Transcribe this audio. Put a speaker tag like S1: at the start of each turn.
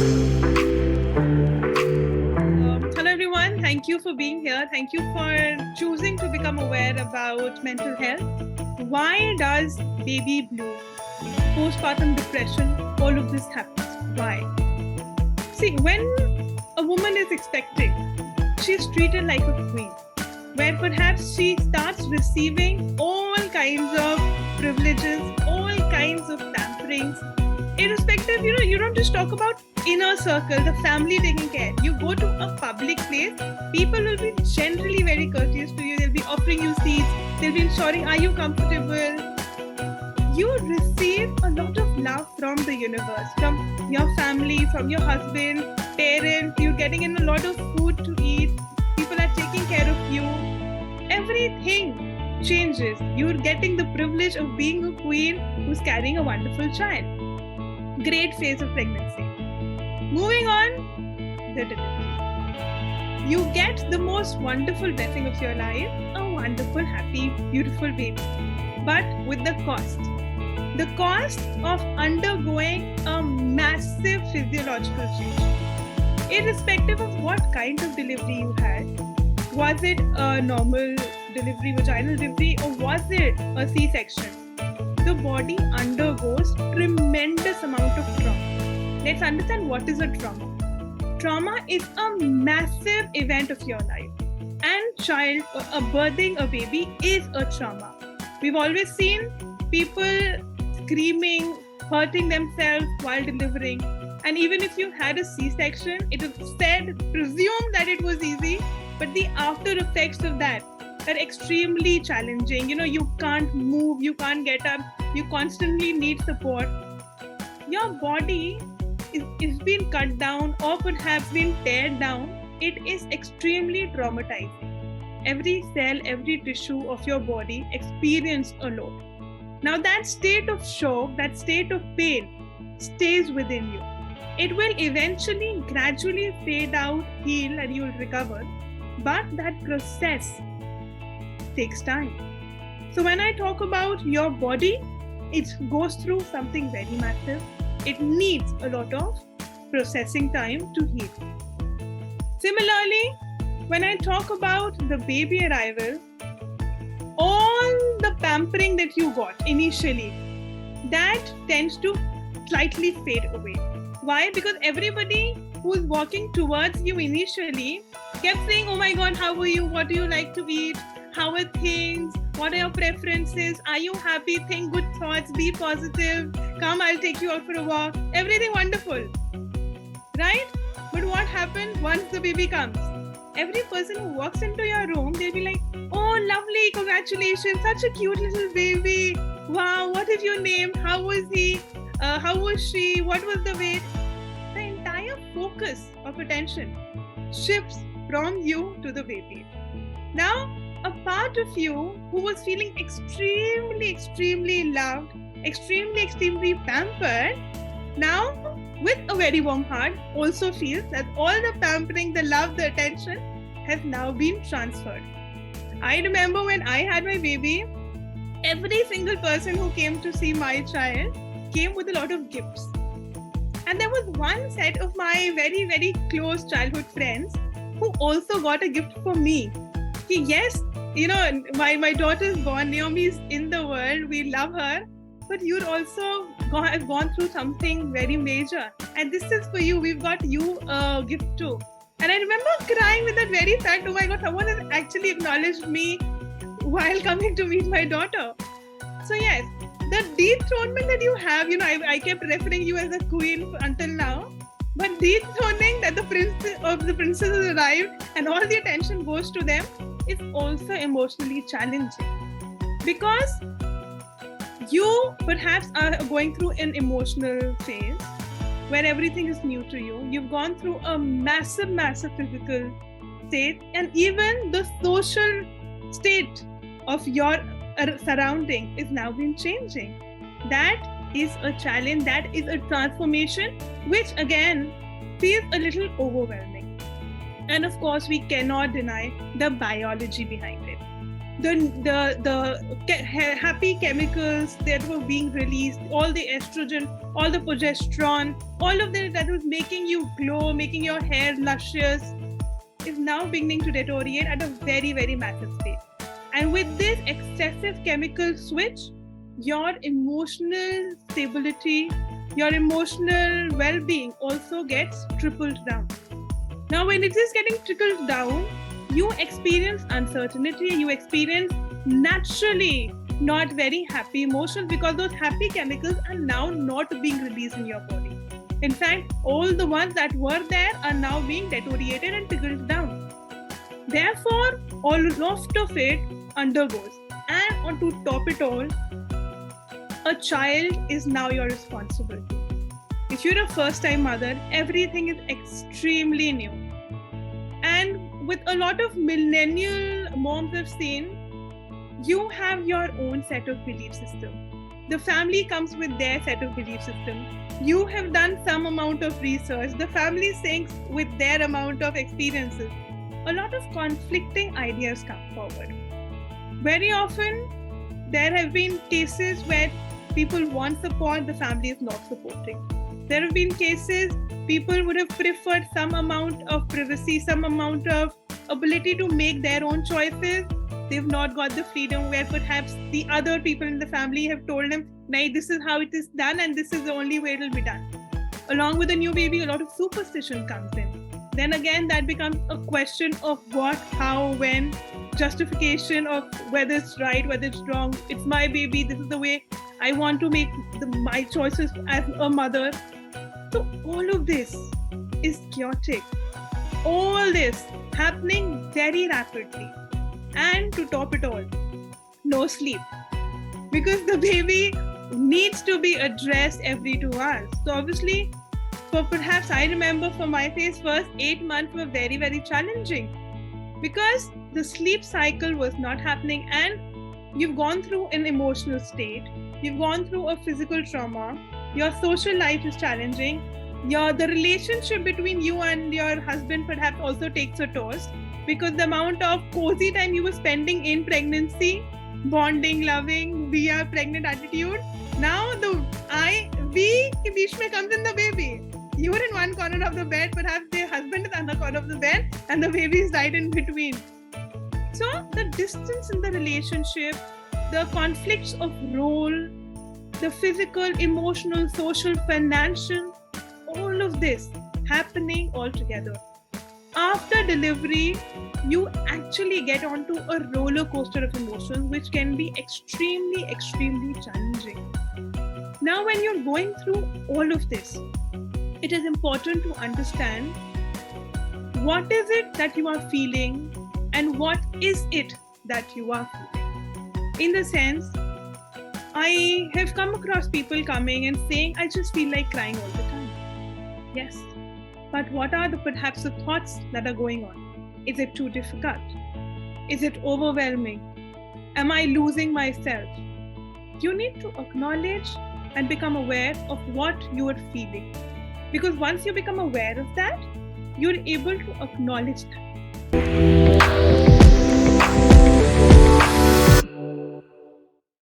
S1: Hello everyone, thank you for being here. Thank you for choosing to become aware about mental health. Why does baby blues, postpartum depression, all of this happens? Why? See, when a woman is expecting, she's treated like a queen, where perhaps she starts receiving all kinds of privileges, all kinds of pamperings, irrespective, you don't just talk about inner circle, the family taking care. You go to a public place, people will be generally very courteous to you. They'll be offering you seats. They'll be ensuring, are you comfortable? You receive a lot of love from the universe, from your family, from your husband, parents. You're getting in a lot of food to eat. People are taking care of you. Everything changes. You're getting the privilege of being a queen who's carrying a wonderful child. Great phase of pregnancy. Moving on, the delivery. You get the most wonderful blessing of your life, a wonderful, happy, beautiful baby. But with the cost of undergoing a massive physiological change. Irrespective of what kind of delivery you had, was it a normal delivery, vaginal delivery, or was it a C-section? The body undergoes tremendous amount of trauma. Let's understand what is a trauma. Trauma is a massive event of your life. And birthing a baby is a trauma. We've always seen people screaming, hurting themselves while delivering. And even if you had a C-section, it is presumed that it was easy, but the after effects of that are extremely challenging. You can't move, you can't get up, you constantly need support. Your body is being cut down or perhaps been teared down. It is extremely traumatizing. Every cell, every tissue of your body experience a lot. Now that state of shock, that state of pain stays within you. It will eventually gradually fade out, heal, and you will recover. But that process takes time. So when I talk about your body, it goes through something very massive. It needs a lot of processing time to heal. Similarly, when I talk about the baby arrival, all the pampering that you got initially, that tends to slightly fade away. Why? Because everybody who's walking towards you initially kept saying, oh my God, how are you? What do you like to eat? How are things? What are your preferences? Are you happy? Think good thoughts. Be positive. Come, I'll take you out for a walk. Everything wonderful. Right? But what happens once the baby comes? Every person who walks into your room, they'll be like, oh, lovely. Congratulations. Such a cute little baby. Wow. What is your name? How was he? How was she? What was the weight? The entire focus of attention shifts from you to the baby. Now, a part of you who was feeling extremely loved, extremely pampered, now with a very warm heart also feels that all the pampering, the love, the attention has now been transferred. I remember when I had my baby, every single person who came to see my child came with a lot of gifts. And there was one set of my very close childhood friends who also got a gift for me. Yes, my daughter is born, Naomi is in the world, we love her, but you've also have gone through something very major. And this is for you, we've got you a gift too. And I remember crying with that very fact, oh my God, someone has actually acknowledged me while coming to meet my daughter. So yes, the dethronement that you have, I kept referring you as a queen until now, but dethroning that the princess has arrived and all the attention goes to them is also emotionally challenging, because you perhaps are going through an emotional phase where everything is new to you. You've gone through a massive physical state, and even the social state of your surrounding is now been changing. That is a challenge, that is a transformation, which again feels a little overwhelming. And of course, we cannot deny the biology behind it. happy chemicals that were being released, all the estrogen, all the progesterone, all of that was making you glow, making your hair luscious, is now beginning to deteriorate at a very, very massive stage. And with this excessive chemical switch, your emotional stability, your emotional well-being also gets trickled down. Now, when it is getting trickled down, you experience uncertainty, you experience naturally not very happy emotions, because those happy chemicals are now not being released in your body. In fact, all the ones that were there are now being deteriorated and trickled down. Therefore, all of it undergoes. And on to top it all, a child is now your responsibility. If you're a first-time mother, everything is extremely new. And with a lot of millennial moms I've seen, you have your own set of belief system. The family comes with their set of belief system. You have done some amount of research. The family syncs with their amount of experiences. A lot of conflicting ideas come forward. Very often, there have been cases where people want support, the family is not supporting. There have been cases people would have preferred some amount of privacy, some amount of ability to make their own choices. They've not got the freedom, where perhaps the other people in the family have told them, "Nay, this is how it is done and this is the only way it will be done." Along with a new baby, a lot of superstition comes in. Then again, that becomes a question of what, how, when, justification of whether it's right, whether it's wrong. It's my baby, this is the way I want to make my choices as a mother. So all of this is chaotic. All this happening very rapidly. And to top it all, no sleep. Because the baby needs to be addressed every 2 hours. So obviously, perhaps I remember for my case, first 8 months were very, very challenging. Because the sleep cycle was not happening, and you've gone through an emotional state, you've gone through a physical trauma, your social life is challenging, the relationship between you and your husband perhaps also takes a toss, because the amount of cozy time you were spending in pregnancy, bonding, loving, we are pregnant attitude, now we comes in the baby. You are in one corner of the bed, perhaps the husband is on the corner of the bed, and the baby is right in between. So the distance in the relationship, the conflicts of role, the physical, emotional, social, financial, all of this happening all together. After delivery, you actually get onto a roller coaster of emotions, which can be extremely, extremely challenging. Now, when you're going through all of this, it is important to understand what is it that you are feeling and what is it that you are feeling. In the sense, I have come across people coming and saying, "I just feel like crying all the time." Yes, but what are perhaps the thoughts that are going on? Is it too difficult? Is it overwhelming? Am I losing myself? You need to acknowledge and become aware of what you are feeling. Because once you become aware of that, you're able to acknowledge that.